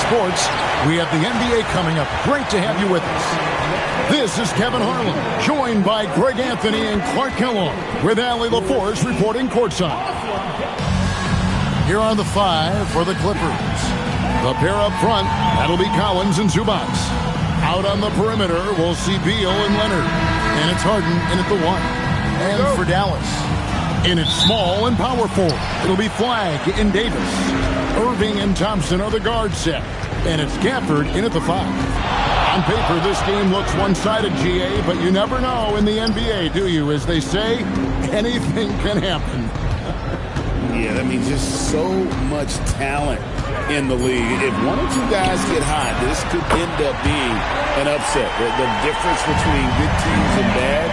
sports. We have the NBA coming up. Great to have you with us. This is Kevin Harlan, joined by Greg Anthony and Clark Kellogg, with Allie LaForce reporting courtside. Here are the 5 for the Clippers. The pair up front, that'll be Collins and Zubac. Out on the perimeter, we'll see Beal and Leonard. And it's Harden in at the 1. And for Dallas, in its small and power forward, it'll be Flagg and Davis. Irving and Thompson are the guard set. And it's Gafford in at the 5. On paper, this game looks one-sided, GA, but you never know in the NBA, do you? As they say, anything can happen. Yeah, that means just so much talent in the league. If one or two guys get hot, this could end up being an upset. The difference between good teams and bad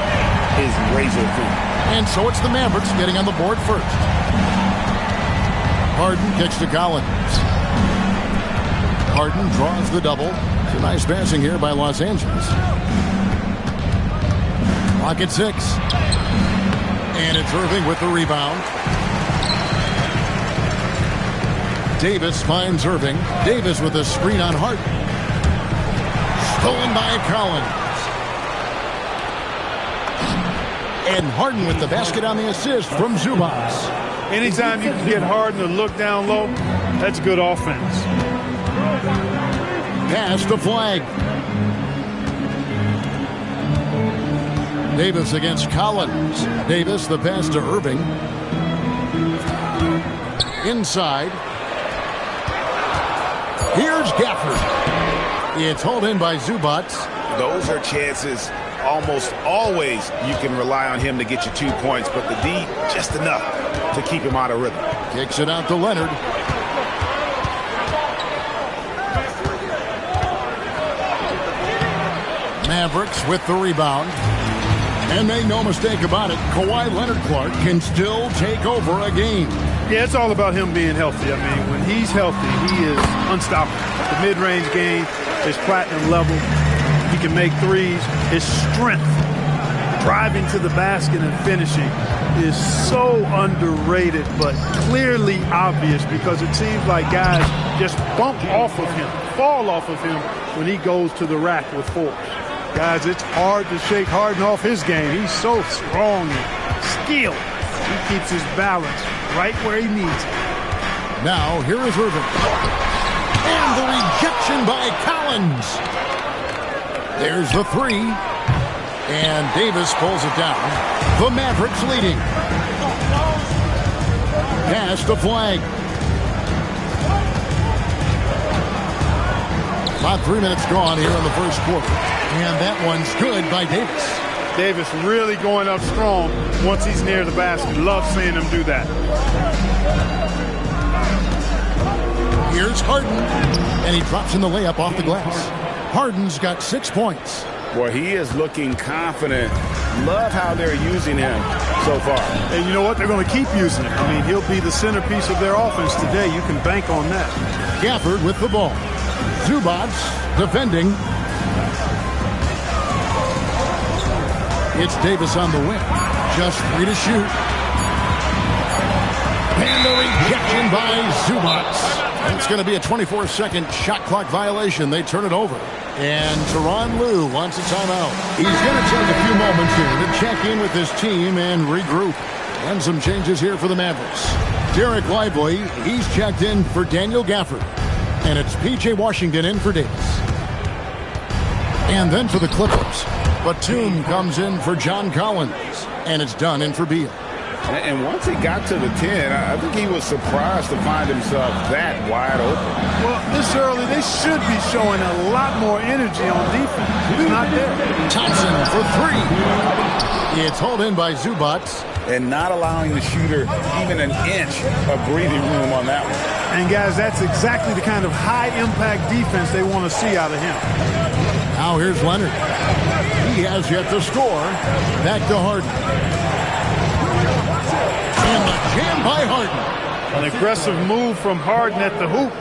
is razor thin. And so it's the Mavericks getting on the board first. Harden kicks to Collins. Harden draws the double. It's a nice passing here by Los Angeles. Clock at 6. And it's Irving with the rebound. Davis finds Irving. Davis with a screen on Harden. Stolen by Collins. And Harden with the basket on the assist from Zubac. Anytime you can get Harden to look down low, that's good offense. Pass to Flagg. Davis against Collins. Davis, the pass to Irving. Inside. Here's Gafford. It's hauled in by Zubac. Those are chances almost always you can rely on him to get you 2 points, but the D just enough to keep him out of rhythm. Kicks it out to Leonard. Mavericks with the rebound. And make no mistake about it, Kawhi Leonard, Clark, can still take over a game. Yeah, it's all about him being healthy. I mean, when he's healthy, he is unstoppable. The mid-range game is platinum level. He can make threes. His strength, driving to the basket and finishing, is so underrated, but clearly obvious because it seems like guys just bump off of him, fall off of him when he goes to the rack with force. Guys, it's hard to shake Harden off his game. He's so strong and skilled. He keeps his balance right where he needs it. Now, here is Irving. And the rejection by Collins. There's the 3. And Davis pulls it down. The Mavericks leading. Pass to Flagg. About 3 minutes gone here in the first quarter. And that one's good by Davis. Davis really going up strong once he's near the basket. Love seeing him do that. Here's Harden. And he drops in the layup off the glass. Harden's got 6 points. Boy, he is looking confident. Love how they're using him so far. And you know what? They're going to keep using him. I mean, he'll be the centerpiece of their offense today. You can bank on that. Gafford with the ball. Zubac defending. It's Davis on the wing. Just 3 to shoot. And the rejection by Zubac. It's going to be a 24-second shot clock violation. They turn it over. And Tyronn Lue wants a timeout. He's going to take a few moments here to check in with his team and regroup. And some changes here for the Mavericks. Derek Lively, he's checked in for Daniel Gafford. And it's P.J. Washington in for Davis. And then for the Clippers, Batum comes in for John Collins. And it's Dunn in for Beal. And once he got to the 10, I think he was surprised to find himself that wide open. Well, this early, they should be showing a lot more energy on defense. He's not there. Thompson for 3. It's hauled in by Zubac. And not allowing the shooter even an inch of breathing room on that one. And, guys, that's exactly the kind of high-impact defense they want to see out of him. Now here's Leonard. He has yet to score. Back to Harden. And the jam by Harden. An aggressive move from Harden at the hoop.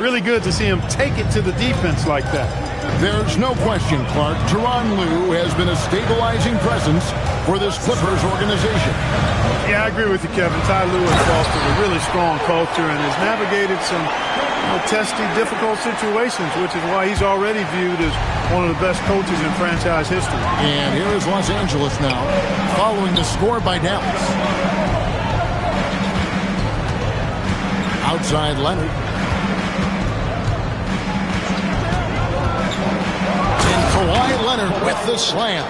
Really good to see him take it to the defense like that. There's no question, Clark. Tyronn Lue has been a stabilizing presence for this Clippers organization. Yeah, I agree with you, Kevin. Ty Lue has fostered a really strong culture and has navigated some testy, difficult situations, which is why he's already viewed as one of the best coaches in franchise history. And here is Los Angeles now, following the score by Dallas. Outside Leonard. And Kawhi Leonard with the slam.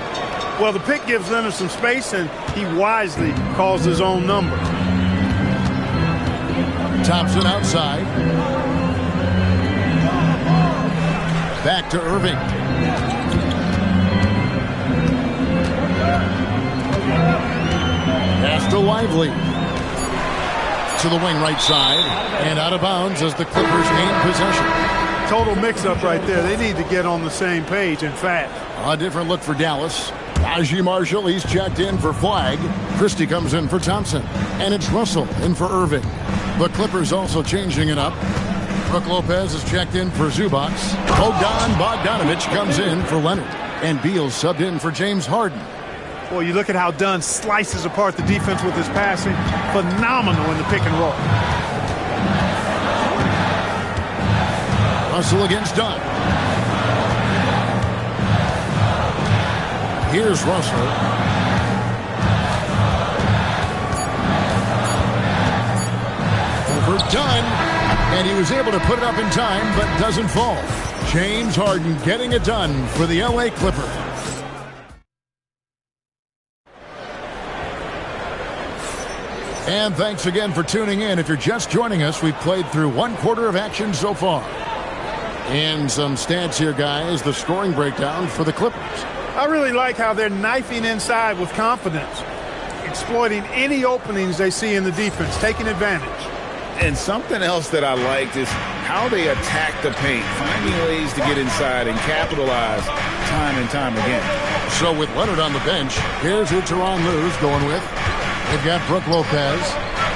Well, the pick gives Leonard some space, and he wisely calls his own number. Thompson outside. Back to Irving. Pass to Lively. To the wing right side. And out of bounds as the Clippers gain possession. Total mix-up right there. They need to get on the same page, in fact. A different look for Dallas. Najee Marshall, he's checked in for Flagg. Christie comes in for Thompson. And it's Russell in for Irving. The Clippers also changing it up. Brook Lopez is checked in for Zubac. Bogdanovich comes in for Leonard. And Beal subbed in for James Harden. Boy, you look at how Dunn slices apart the defense with his passing. Phenomenal in the pick and roll. Russell against Dunn. Here's Russell. Over Dunn. And he was able to put it up in time, but doesn't fall. James Harden getting it done for the LA Clippers. And thanks again for tuning in. If you're just joining us, we've played through one quarter of action so far. And some stats here, guys. The scoring breakdown for the Clippers. I really like how they're knifing inside with confidence, exploiting any openings they see in the defense, taking advantage. And something else that I liked is how they attack the paint, finding ways to get inside and capitalize time and time again. So with Leonard on the bench, here's who Tyronn Lue's going with. They've got Brook Lopez.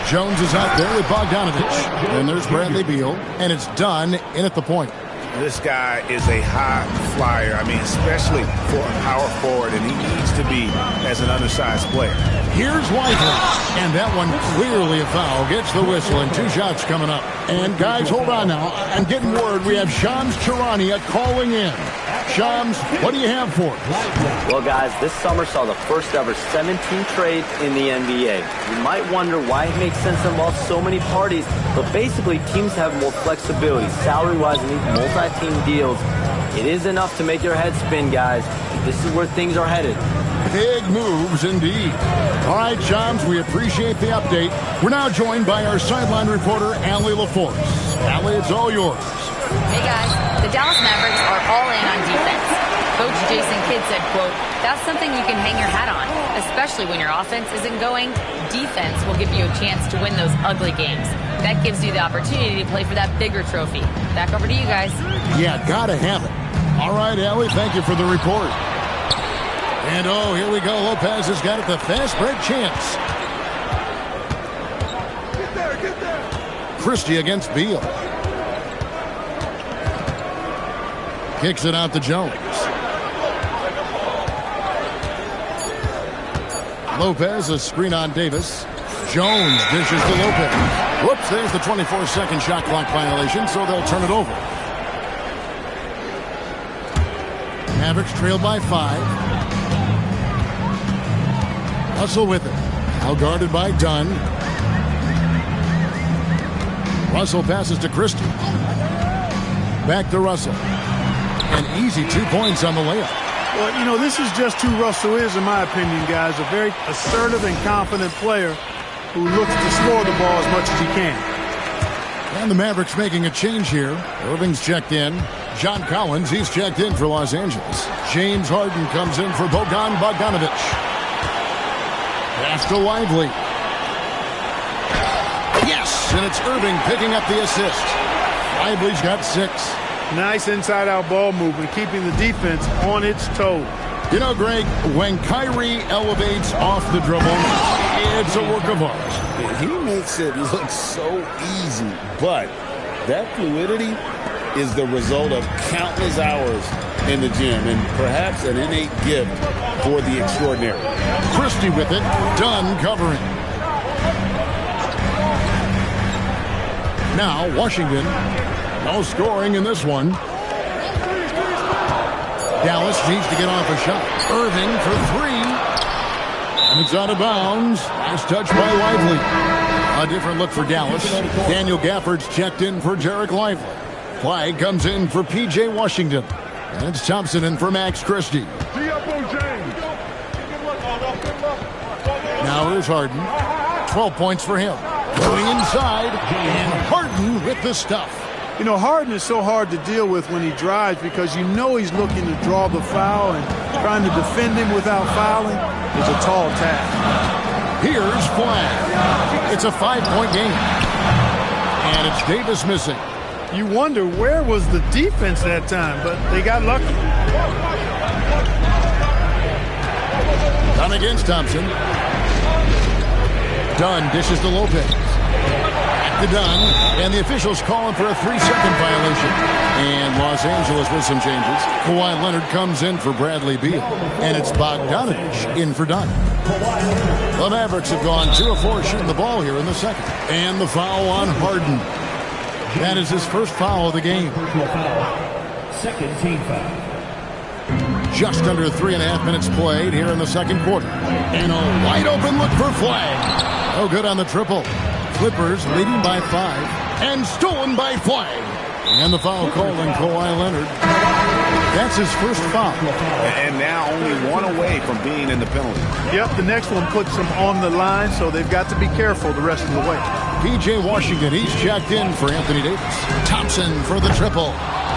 Jones is out there with Bogdanovich. And there's Bradley Beal. And it's Dunn in at the point. This guy is a high flyer. I mean, especially for a power forward, and he needs to be as an undersized player. Here's Lively. And that one clearly a foul. Gets the whistle, and 2 shots coming up. And guys, hold on now. I'm getting word we have Shams Charania calling in. Shams, what do you have for us? Well, guys, this summer saw the first ever 17 trade in the NBA. You might wonder why it makes sense to involve so many parties, but basically teams have more flexibility, salary-wise, in these multi-team deals. It is enough to make your head spin, guys. This is where things are headed. Big moves indeed. All right, Shams, we appreciate the update. We're now joined by our sideline reporter, Allie LaForce. Allie, it's all yours. Hey, guys. The Dallas Mavericks are all in on defense. Coach Jason Kidd said, quote, "That's something you can hang your hat on, especially when your offense isn't going. Defense will give you a chance to win those ugly games. That gives you the opportunity to play for that bigger trophy." Back over to you guys. Yeah, gotta have it. All right, Allie, thank you for the report. And, oh, here we go. Lopez has got it, the fast break chance. Get there. Christie against Beal. Kicks it out to Jones. Lopez, a screen on Davis. Jones dishes to Lopez. Whoops, there's the 24-second shot clock violation, so they'll turn it over. Mavericks trailed by 5. Russell with it. Now guarded by Dunn. Russell passes to Christie. Back to Russell. An easy 2 points on the layup. Well, you know, this is just who Russell is, in my opinion, guys. A very assertive and confident player who looks to score the ball as much as he can. And the Mavericks making a change here. Irving's checked in. John Collins, he's checked in for Los Angeles. James Harden comes in for Bogdanovich. Pass to Lively. Yes, and it's Irving picking up the assist. Lively's got 6. Nice inside-out ball movement, keeping the defense on its toes. You know, Greg, when Kyrie elevates off the dribble, it's a work of art. He makes it look so easy, but that fluidity is the result of countless hours in the gym and perhaps an innate gift for the extraordinary. Christie with it, Dunn covering. Now Washington No scoring in this one. Dallas needs to get off a shot. Irving for three. And it's out of bounds. Nice touch by Lively. A different look for Dallas. Daniel Gafford's checked in for Jarek Lively. Flag comes in for P.J. Washington. And it's Thompson in for Max Christie. Now here's Harden. 12 points for him. Going inside. And Harden with the stuff. You know, Harden is so hard to deal with when he drives because you know he's looking to draw the foul, and trying to defend him without fouling is a tall task. Here's Flag. It's a 5-point game. And it's Davis missing. You wonder where was the defense that time, but they got lucky. Done against Thompson. Dunn dishes to Lopez. Back to Dunn, and the officials calling for a 3-second violation. And Los Angeles with some changes. Kawhi Leonard comes in for Bradley Beal, and it's Bogdanovich in for Dunn. The Mavericks have gone 2 of 4 shooting the ball here in the second. And the foul on Harden. That is his first foul of the game. Second team foul. Just under 3.5 minutes played here in the second quarter. And a wide open look for Flag. No good on the triple. Clippers leading by 5 and stolen by Flag. And the foul called on Kawhi Leonard. That's his first foul. And now only one away from being in the penalty. Yep, the next one puts them on the line, so they've got to be careful the rest of the way. P.J. Washington, he's checked in for Anthony Davis. Thompson for the triple.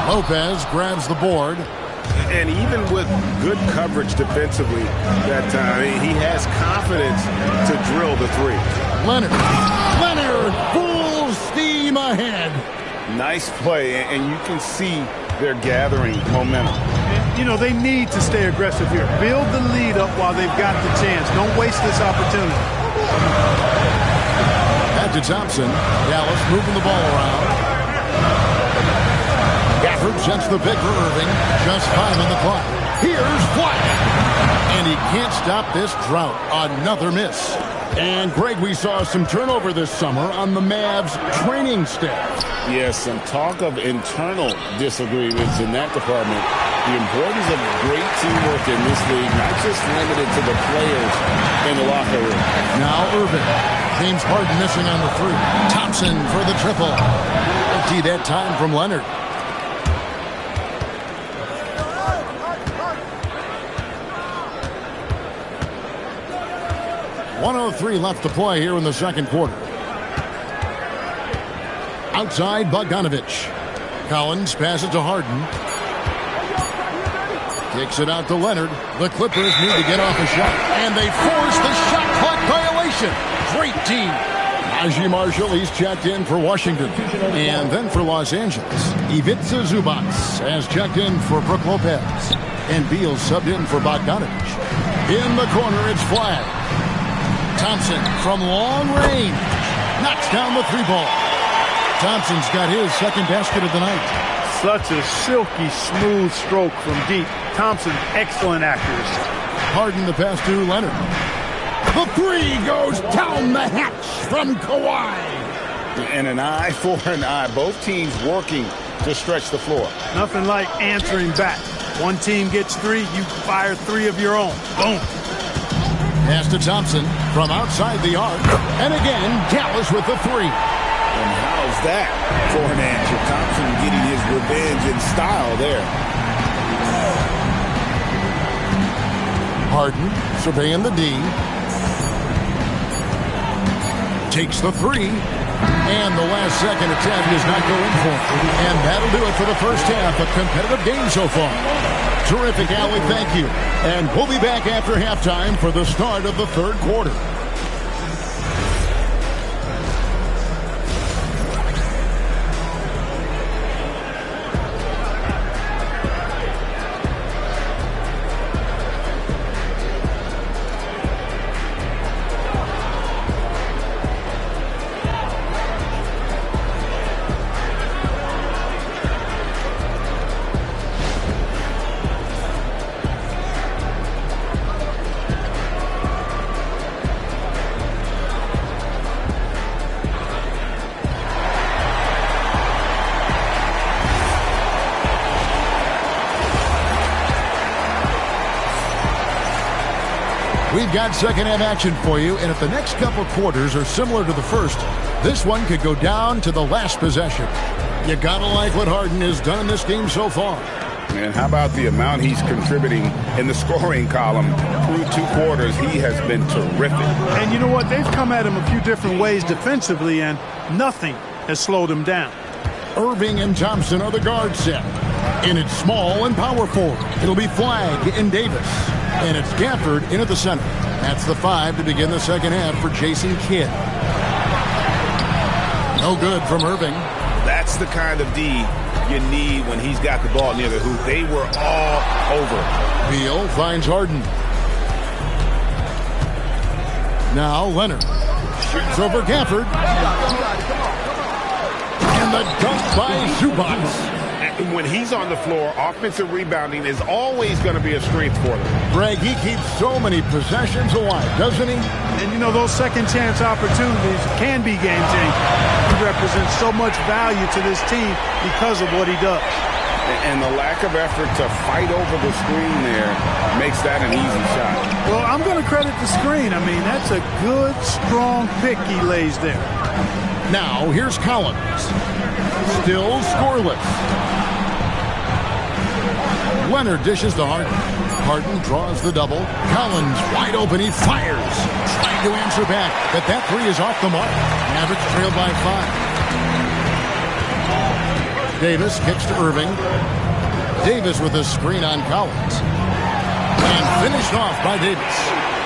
Lopez grabs the board. And even with good coverage defensively that time, he has confidence to drill the three. Leonard full steam ahead. Nice play, and you can see they're gathering momentum. You know, they need to stay aggressive here. Build the lead up while they've got the chance. Don't waste this opportunity. Back to Thompson. Dallas moving the ball around. Gafford sets the pick for Irving. Just 5 on the clock. Here's Flag. And he can't stop this drought. Another miss. And, Greg, we saw some turnover this summer on the Mavs training staff. Yes, some talk of internal disagreements in that department. The importance of great teamwork in this league, not just limited to the players in the locker room. Now Irving. James Harden missing on the 3. Thompson for the triple. Empty that time from Leonard. .103 left to play here in the second quarter. Outside, Bogdanovich. Collins passes to Harden. Kicks it out to Leonard. The Clippers need to get off a shot. And they force the shot clock violation. Great team. Najee Marshall, he's checked in for Washington. And then for Los Angeles, Ivica Zubac has checked in for Brook Lopez. And Beal subbed in for Bogdanovich. In the corner, it's Flag. Thompson from long range knocks down the 3-ball. Thompson's got his second basket of the night. Such a silky, smooth stroke from deep. Thompson, excellent accuracy. Harden the pass to Leonard. The 3 goes down the hatch from Kawhi. And an eye for an eye. Both teams working to stretch the floor. Nothing like answering back. One team gets 3, you fire 3 of your own. Boom. Pass to Thompson from outside the arc. And again, Dallas with the 3. And how's that for an answer? Thompson getting his revenge in style there. Harden surveying the D. Takes the 3. And the last second attempt does not go in for him. And that'll do it for the first half. A competitive game so far. Terrific, Allie. Thank you. And we'll be back after halftime for the start of the third quarter. We've got second half action for you, and if the next couple quarters are similar to the first, this one could go down to the last possession. You gotta like what Harden has done in this game so far. And how about the amount he's contributing in the scoring column through 2 quarters? He has been terrific. And you know what? They've come at him a few different ways defensively, and nothing has slowed him down. Irving and Thompson are the guard set. And it's small and power forward. It'll be Flagg and Davis. And it's Gafford into the center. That's the 5 to begin the second half for Jason Kidd. No good from Irving. That's the kind of D you need when he's got the ball near the hoop. They were all over. Beal finds Harden. Now Leonard shoots over Gafford. And the dunk by Zubac. When he's on the floor, offensive rebounding is always going to be a strength for them. Greg, he keeps so many possessions alive, doesn't he? And you know, those second chance opportunities can be game changing. He represents so much value to this team because of what he does. And the lack of effort to fight over the screen there makes that an easy shot. Well, I'm going to credit the screen. I mean, that's a good, strong pick he lays there. Now, here's Collins. Still scoreless. Leonard dishes to Harden. Harden draws the double. Collins wide open. He fires. Trying to answer back, but that 3 is off the mark. Mavericks trailed by 5. Davis kicks to Irving. Davis with a screen on Collins. And finished off by Davis.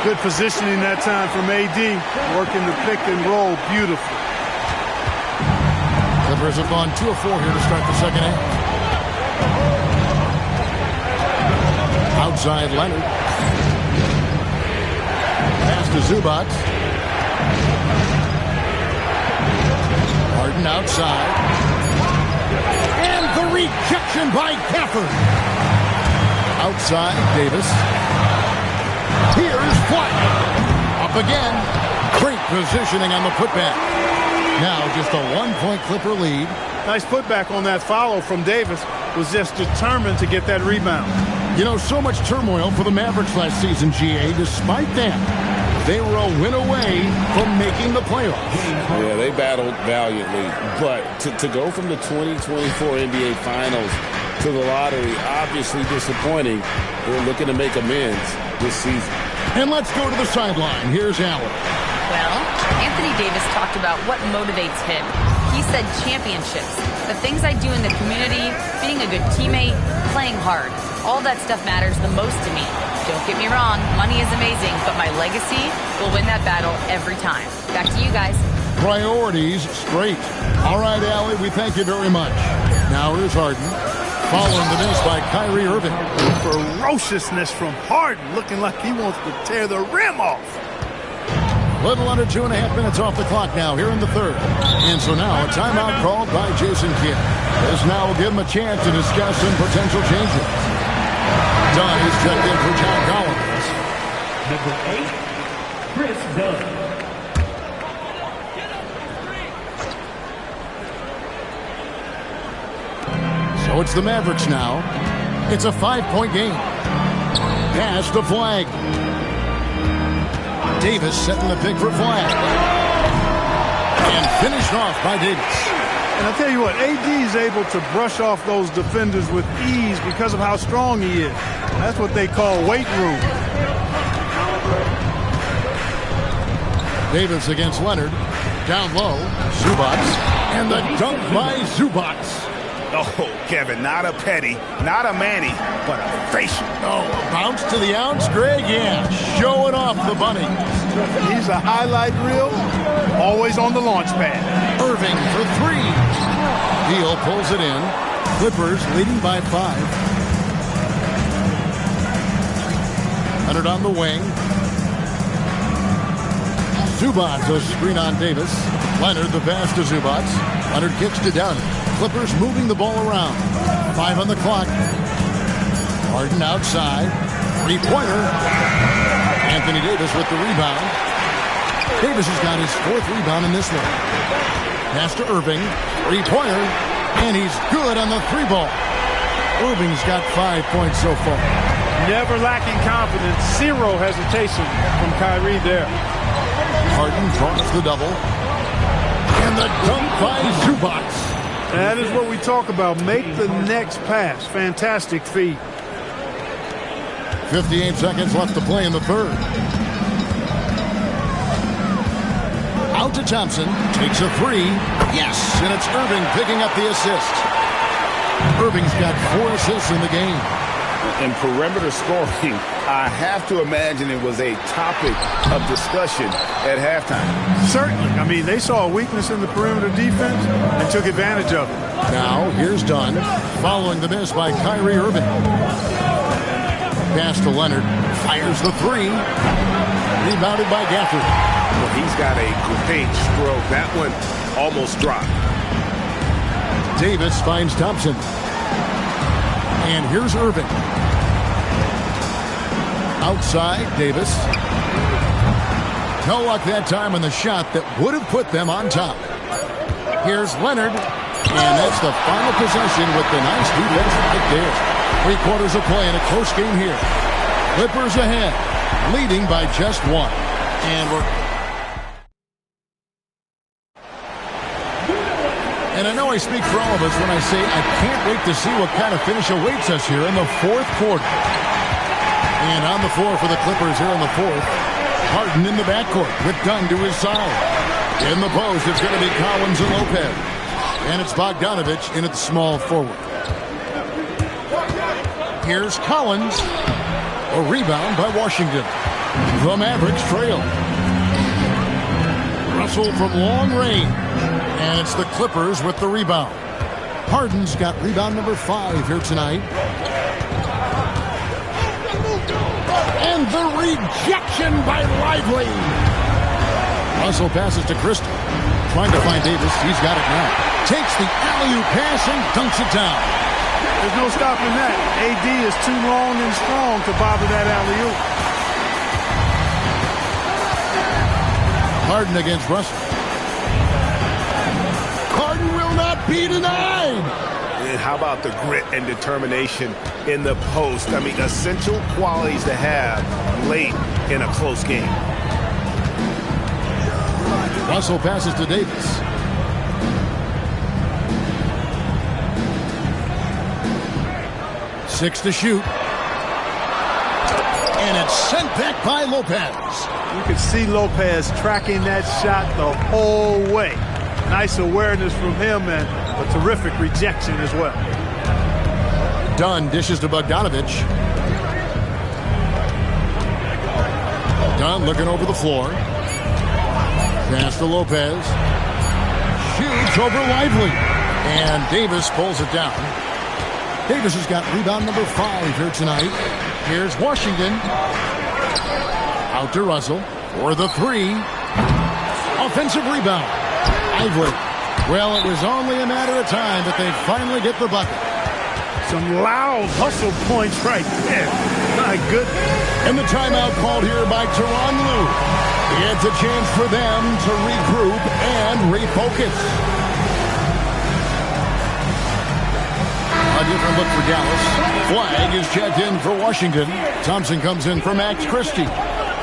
Good positioning that time from AD. Working the pick and roll beautifully. Clippers have gone 2 of 4 here to start the second half. Outside Leonard. Pass to Zubac. Harden outside. And the rejection by Gafford. Outside Davis. Here's Flagg. Up again. Great positioning on the putback. Now just a 1-point Clipper lead. Nice putback on that follow from Davis. Was just determined to get that rebound. You know, so much turmoil for the Mavericks last season, GA. Despite that, they were a win away from making the playoffs. Yeah, they battled valiantly. But to go from the 2024 NBA Finals to the lottery, obviously disappointing. They're looking to make amends this season. And let's go to the sideline. Here's Allen. Well, Anthony Davis talked about what motivates him. He said championships, the things I do in the community, being a good teammate, playing hard. All that stuff matters the most to me. Don't get me wrong, money is amazing, but my legacy will win that battle every time. Back to you guys. Priorities straight. All right, Allie, we thank you very much. Now here's Harden. Following the miss by Kyrie Irving. Ferociousness from Harden, looking like he wants to tear the rim off. Little under 2.5 minutes off the clock now here in the third. And so now a timeout called by Jason Kidd. This now will give him a chance to discuss some potential changes. Dunn is checked in for John Collins. Number 8, Chris Dunn. So it's the Mavericks now. It's a 5-point game. Pass to Flagg. Davis setting the pick for Flagg. And finished off by Davis. And I'll tell you what, AD is able to brush off those defenders with ease because of how strong he is. That's what they call weight room. Davis against Leonard. Down low, Zubac. And the dunk by Zubac. Oh, Kevin, not a petty, not a Manny, but a facial. Oh, bounce to the ounce, Greg? Yeah, showing off the bunny. He's a highlight reel, always on the launch pad. Irving for 3. Beal pulls it in. Clippers leading by 5. Leonard on the wing. Zubac, a screen on Davis. Leonard, the pass to Zubac. Leonard kicks to Dunn. Clippers moving the ball around. 5 on the clock. Harden outside. 3-pointer. Anthony Davis with the rebound. Davis has got his 4th rebound in this one. Pass to Irving. 3-pointer. And he's good on the 3 ball. Irving's got 5 points so far. Never lacking confidence. Zero hesitation from Kyrie there. Harden draws the double. And the dunk by Zubac. That is what we talk about. Make the next pass. Fantastic feed. 58 seconds left to play in the third. Out to Thompson. Takes a three. Yes, and it's Irving picking up the assist. Irving's got 4 assists in the game. In perimeter scoring, I have to imagine it was a topic of discussion at halftime. Certainly. I mean, they saw a weakness in the perimeter defense and took advantage of it. Now, here's Dunn, following the miss by Kyrie Irving. Pass to Leonard, fires the three. Rebounded by Gafford. Well, he's got a great stroke. That one almost dropped. Davis finds Thompson. And here's Irving. Outside, Davis. No luck that time on the shot that would have put them on top. Here's Leonard. And that's the final possession with the nice defense right there. 3 quarters of play in a close game here. Clippers ahead, leading by just 1. And I know I speak for all of us when I say I can't wait to see what kind of finish awaits us here in the fourth quarter. And on the floor for the Clippers here in the fourth, Harden in the backcourt with Dunn to his side. In the post, it's going to be Collins and Lopez. And it's Bogdanovich in at the small forward. Here's Collins. A rebound by Washington. The Mavericks trail. Russell from long range. And it's the Clippers with the rebound. Harden's got rebound number 5 here tonight. And the rejection by Lively. Russell passes to Crystal. Trying to find Davis. He's got it now. Takes the alley-oop pass and dunks it down. There's no stopping that. AD is too long and strong to bother that alley-oop. Harden against Russell. Harden will not be denied. And how about the grit and determination in the post? I mean, essential qualities to have late in a close game. Russell passes to Davis. Six to shoot. And it's sent back by Lopez. You can see Lopez tracking that shot the whole way. Nice awareness from him and a terrific rejection as well. Dunn dishes to Bogdanovich. Dunn looking over the floor. Pass to Lopez. Shoots over Lively. And Davis pulls it down. Davis has got rebound number 5 here tonight. Here's Washington. Out to Russell for the 3. Offensive rebound. Lively. Well, it was only a matter of time that they finally get the bucket. Some loud hustle points right there. My goodness. And the timeout called here by Tyronn Lue. It's a chance for them to regroup and refocus. A different look for Dallas. Flag is checked in for Washington. Thompson comes in for Max Christie.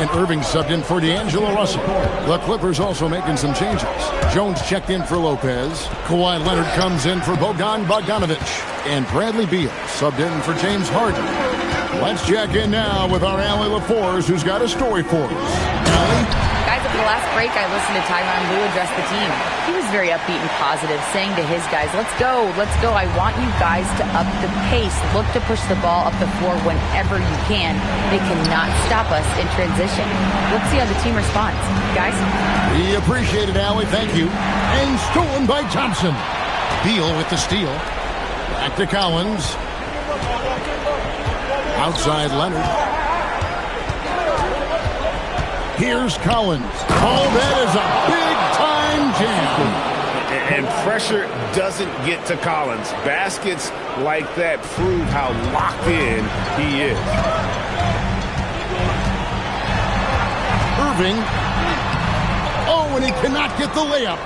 And Irving subbed in for D'Angelo Russell. The Clippers also making some changes. Jones checked in for Lopez. Kawhi Leonard comes in for Bogdanovich. And Bradley Beal subbed in for James Harden. Let's check in now with our Allie LaForce, who's got a story for us. Allie? Guys, over the last break, I listened to Tyronn Lue address the team. He was very upbeat and positive, saying to his guys, let's go. I want you guys to up the pace. Look to push the ball up the floor whenever you can. They cannot stop us in transition. Let's see how the team responds. Guys? We appreciate it, Allie. Thank you. And stolen by Thompson. Beal with the steal. Back to Collins. Outside Leonard. Here's Collins. Oh, that is a big-time jam. And pressure doesn't get to Collins. Baskets like that prove how locked in he is. Irving. Oh, and he cannot get the layup.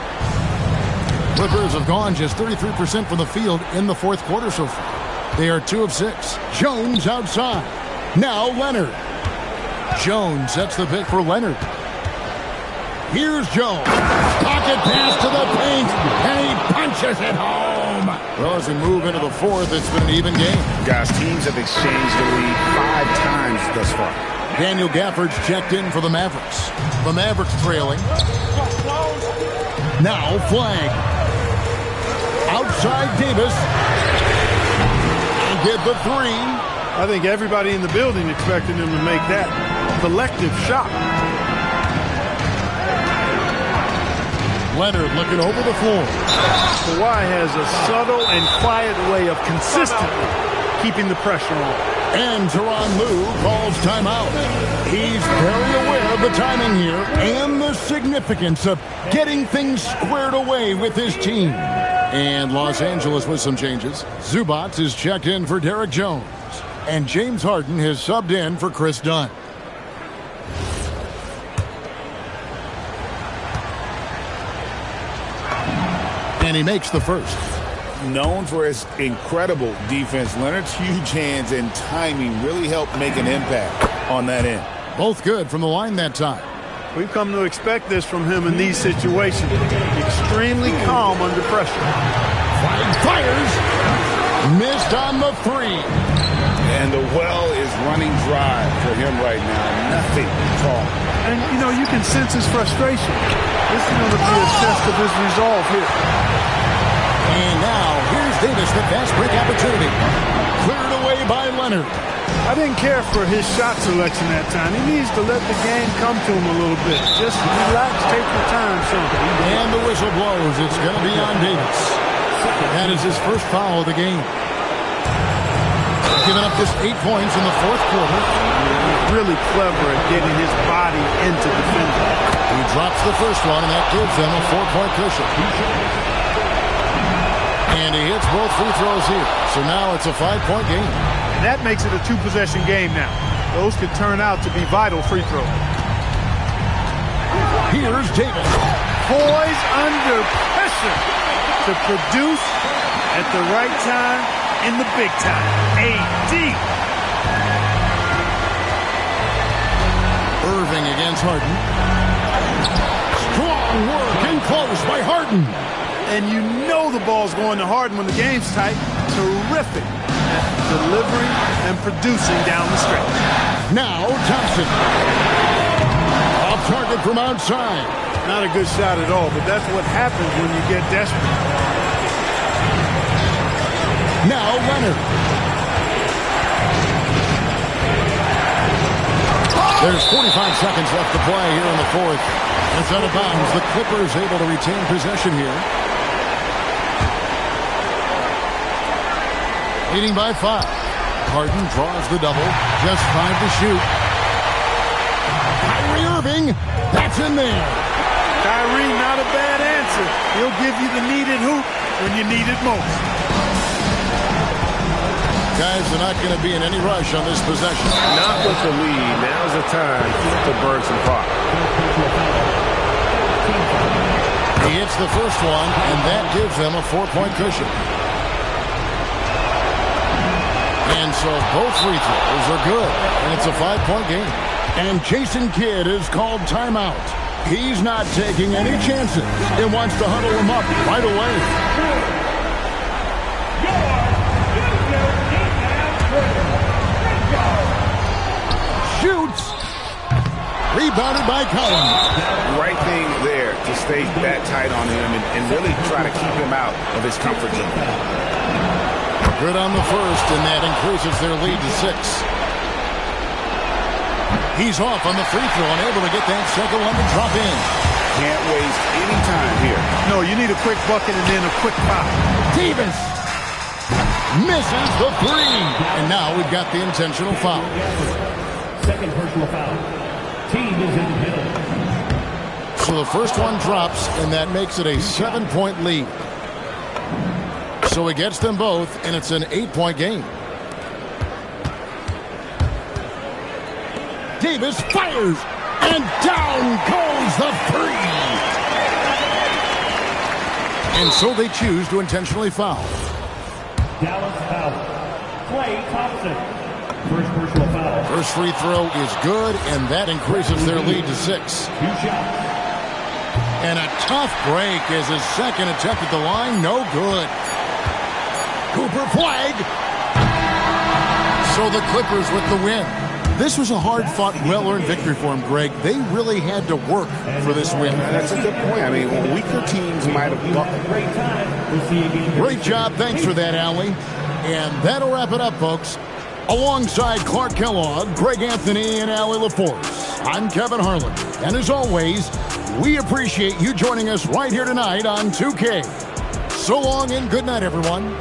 Clippers have gone just 33% from the field in the fourth quarter so far. They are 2 of 6. Jones outside. Now Leonard. Jones sets the pick for Leonard. Here's Jones. Pocket pass to the paint, and he punches it home. Well, as we move into the fourth, it's been an even game. Guys, teams have exchanged the lead 5 times thus far. Daniel Gafford's checked in for the Mavericks. The Mavericks trailing. Now flag. Outside Davis. And get the 3. I think everybody in the building expected him to make that collective shot. Leonard looking over the floor. Kawhi has a subtle and quiet way of consistently keeping the pressure on. And Tyronn Lue calls timeout. He's very aware of the timing here and the significance of getting things squared away with his team. And Los Angeles with some changes. Zubac is checked in for Derek Jones. And James Harden has subbed in for Chris Dunn. And he makes the first. Known for his incredible defense, Leonard's huge hands and timing really helped make an impact on that end. Both good from the line that time. We've come to expect this from him in these situations. Extremely calm under pressure. Fires. Missed on the 3. And the well is running dry for him right now. Nothing at all. And, you know, you can sense his frustration. This is going to be a test of his resolve here. And now, here's Davis, the fast break opportunity. Cleared away by Leonard. I didn't care for his shot selection that time. He needs to let the game come to him a little bit. Just relax, take your time, son. And the whistle blows. It's going to be on Davis. That is his first foul of the game. Giving up just 8 points in the fourth quarter. Really clever at getting his body into defending. He drops the first one, and that gives them a 4-point cushion. And he hits both free throws here. So now it's a 5-point game. And that makes it a 2-possession game now. Those could turn out to be vital free throws. Here's Davis. Poised under pressure to produce at the right time in the big time. AD. Irving against Harden. Strong work and close by Harden. And you know the ball's going to Harden when the game's tight. Terrific at delivering and producing down the stretch. Now Thompson. Off target from outside. Not a good shot at all, but that's what happens when you get desperate. Now Leonard. There's 45 seconds left to play here in the fourth. It's out of bounds. The Clippers able to retain possession here. Leading by 5. Harden draws the double. Just 5 to shoot. Kyrie Irving. That's in there. Kyrie, not a bad answer. He'll give you the needed hoop when you need it most. Guys are not going to be in any rush on this possession. Not with the lead. Now's the time to burn some clock. He hits the first one, and that gives them a 4-point cushion. And so both free throws are good, and it's a 5-point game. And Jason Kidd is called timeout. He's not taking any chances. He wants to huddle him up right away. Shoots. Rebounded by Collins. Right thing there to stay that tight on him and really try to keep him out of his comfort zone. Good on the first, and that increases their lead to 6. He's off on the free throw and able to get that second one to drop in. Can't waste any time here. No, you need a quick bucket and then a quick foul. Davis misses the 3. And now we've got the intentional foul. Second personal foul. Team is in penalty. So the first one drops, and that makes it a 7-point lead. So he gets them both, and it's an 8-point game. Davis fires, and down goes the 3. And so they choose to intentionally foul. Dallas foul. Klay Thompson. First personal foul. First free throw is good, and that increases their lead to 6. 2 shots. And a tough break as his second attempt at the line. No good. Cooper flag. So the Clippers with the win. This was a hard-fought, well-earned victory for him, Greg. They really had to work for this win. That's a good point. I mean, weaker teams might have buckled. Great time. We'll see you again. Great job. Thanks for that, Allie. And that'll wrap it up, folks. Alongside Clark Kellogg, Greg Anthony, and Allie LaForce, I'm Kevin Harlan. And as always, we appreciate you joining us right here tonight on 2K. So long and good night, everyone.